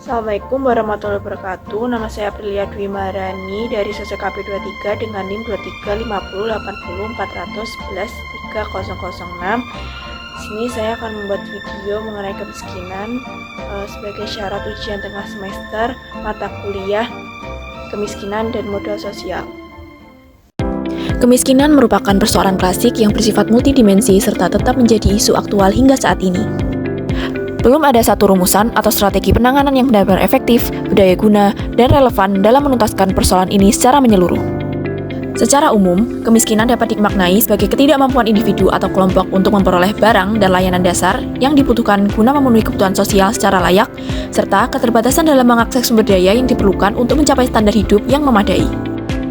Assalamualaikum warahmatullahi wabarakatuh. Nama saya Aprilia Dwi Maharani dari SOSKP 23 dengan NIM 23508041130006. Sini saya akan membuat video mengenai kemiskinan sebagai syarat ujian tengah semester mata kuliah kemiskinan dan modal sosial. Kemiskinan merupakan persoalan klasik yang bersifat multidimensi serta tetap menjadi isu aktual hingga saat ini. Belum ada satu rumusan atau strategi penanganan yang benar-benar efektif, berdaya guna, dan relevan dalam menuntaskan persoalan ini secara menyeluruh. Secara umum, kemiskinan dapat dimaknai sebagai ketidakmampuan individu atau kelompok untuk memperoleh barang dan layanan dasar yang dibutuhkan guna memenuhi kebutuhan sosial secara layak, serta keterbatasan dalam mengakses sumber daya yang diperlukan untuk mencapai standar hidup yang memadai.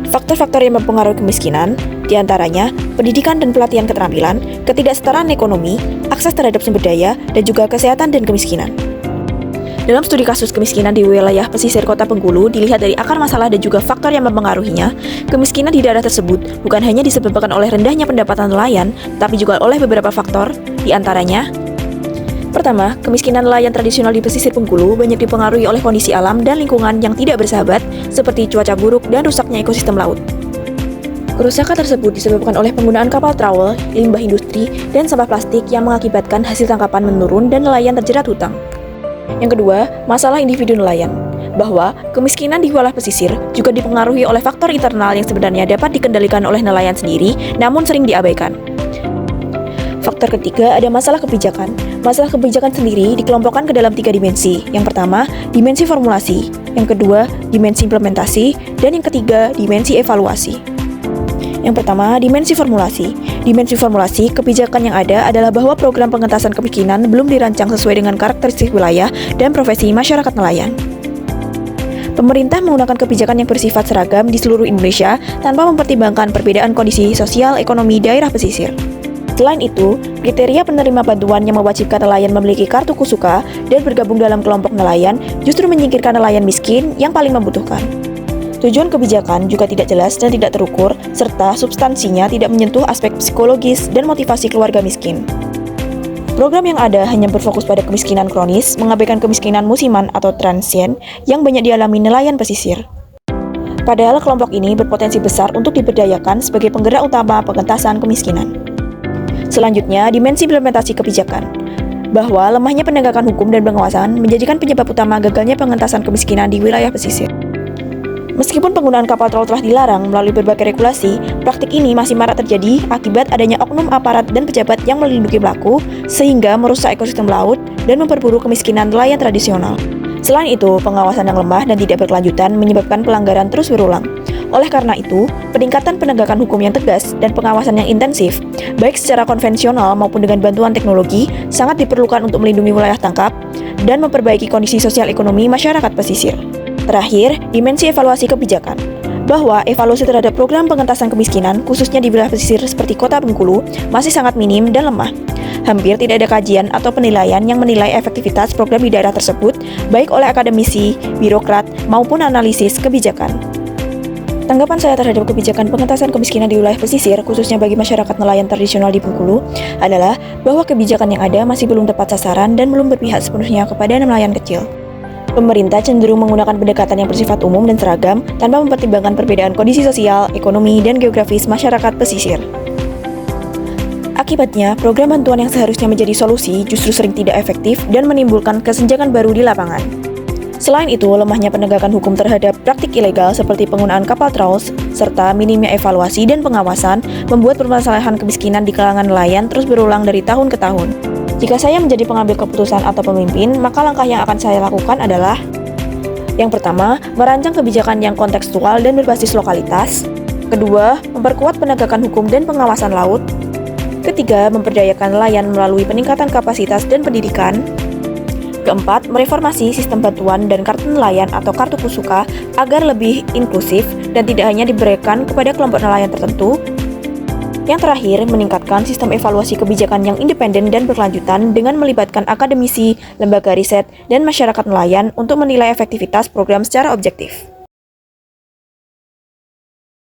Faktor-faktor yang mempengaruhi kemiskinan, diantaranya pendidikan dan pelatihan keterampilan, ketidaksetaraan ekonomi, akses terhadap sumber daya, dan juga kesehatan dan kemiskinan. Dalam studi kasus kemiskinan di wilayah pesisir Kota Bengkulu, dilihat dari akar masalah dan juga faktor yang mempengaruhinya, kemiskinan di daerah tersebut bukan hanya disebabkan oleh rendahnya pendapatan nelayan, tapi juga oleh beberapa faktor, diantaranya: pertama, kemiskinan nelayan tradisional di pesisir Bengkulu banyak dipengaruhi oleh kondisi alam dan lingkungan yang tidak bersahabat, seperti cuaca buruk dan rusaknya ekosistem laut. Kerusakan tersebut disebabkan oleh penggunaan kapal trawl, limbah industri, dan sampah plastik yang mengakibatkan hasil tangkapan menurun dan nelayan terjerat hutang. Yang kedua, masalah individu nelayan, bahwa kemiskinan di wilayah pesisir juga dipengaruhi oleh faktor internal yang sebenarnya dapat dikendalikan oleh nelayan sendiri, namun sering diabaikan. Faktor ketiga ada masalah kebijakan. Masalah kebijakan sendiri dikelompokkan ke dalam 3 dimensi. Yang pertama, dimensi formulasi. Yang kedua, dimensi implementasi. Dan yang ketiga, dimensi evaluasi. Yang pertama, dimensi formulasi. Dimensi formulasi, kebijakan yang ada adalah bahwa program pengentasan kemiskinan belum dirancang sesuai dengan karakteristik wilayah dan profesi masyarakat nelayan. Pemerintah menggunakan kebijakan yang bersifat seragam di seluruh Indonesia tanpa mempertimbangkan perbedaan kondisi sosial ekonomi daerah pesisir. Selain itu, kriteria penerima bantuan yang mewajibkan nelayan memiliki kartu kusuka dan bergabung dalam kelompok nelayan justru menyingkirkan nelayan miskin yang paling membutuhkan. Tujuan kebijakan juga tidak jelas dan tidak terukur, serta substansinya tidak menyentuh aspek psikologis dan motivasi keluarga miskin. Program yang ada hanya berfokus pada kemiskinan kronis, mengabaikan kemiskinan musiman atau transien yang banyak dialami nelayan pesisir. Padahal kelompok ini berpotensi besar untuk diberdayakan sebagai penggerak utama pengentasan kemiskinan. Selanjutnya, dimensi implementasi kebijakan, bahwa lemahnya penegakan hukum dan pengawasan menjadikan penyebab utama gagalnya pengentasan kemiskinan di wilayah pesisir. Meskipun penggunaan kapal trawl telah dilarang melalui berbagai regulasi, praktik ini masih marak terjadi akibat adanya oknum aparat dan pejabat yang melindungi pelaku, sehingga merusak ekosistem laut dan memperburuk kemiskinan nelayan tradisional. Selain itu, pengawasan yang lemah dan tidak berkelanjutan menyebabkan pelanggaran terus berulang. Oleh karena itu, peningkatan penegakan hukum yang tegas dan pengawasan yang intensif, baik secara konvensional maupun dengan bantuan teknologi, sangat diperlukan untuk melindungi wilayah tangkap dan memperbaiki kondisi sosial ekonomi masyarakat pesisir. Terakhir, dimensi evaluasi kebijakan, bahwa evaluasi terhadap program pengentasan kemiskinan, khususnya di wilayah pesisir seperti Kota Bengkulu, masih sangat minim dan lemah. Hampir tidak ada kajian atau penilaian yang menilai efektivitas program di daerah tersebut, baik oleh akademisi, birokrat, maupun analisis kebijakan. Tanggapan saya terhadap kebijakan pengentasan kemiskinan di wilayah pesisir, khususnya bagi masyarakat nelayan tradisional di Bengkulu, adalah bahwa kebijakan yang ada masih belum tepat sasaran dan belum berpihak sepenuhnya kepada nelayan kecil. Pemerintah cenderung menggunakan pendekatan yang bersifat umum dan seragam tanpa mempertimbangkan perbedaan kondisi sosial, ekonomi, dan geografis masyarakat pesisir. Akibatnya, program bantuan yang seharusnya menjadi solusi justru sering tidak efektif dan menimbulkan kesenjangan baru di lapangan. Selain itu, lemahnya penegakan hukum terhadap praktik ilegal seperti penggunaan kapal trawl, serta minimnya evaluasi dan pengawasan membuat permasalahan kemiskinan di kalangan nelayan terus berulang dari tahun ke tahun. Jika saya menjadi pengambil keputusan atau pemimpin, maka langkah yang akan saya lakukan adalah: yang pertama, merancang kebijakan yang kontekstual dan berbasis lokalitas. Kedua, memperkuat penegakan hukum dan pengawasan laut. Ketiga, memberdayakan nelayan melalui peningkatan kapasitas dan pendidikan. Keempat, mereformasi sistem bantuan dan kartu nelayan atau kartu kusuka agar lebih inklusif dan tidak hanya diberikan kepada kelompok nelayan tertentu. Yang terakhir, meningkatkan sistem evaluasi kebijakan yang independen dan berkelanjutan dengan melibatkan akademisi, lembaga riset, dan masyarakat nelayan untuk menilai efektivitas program secara objektif.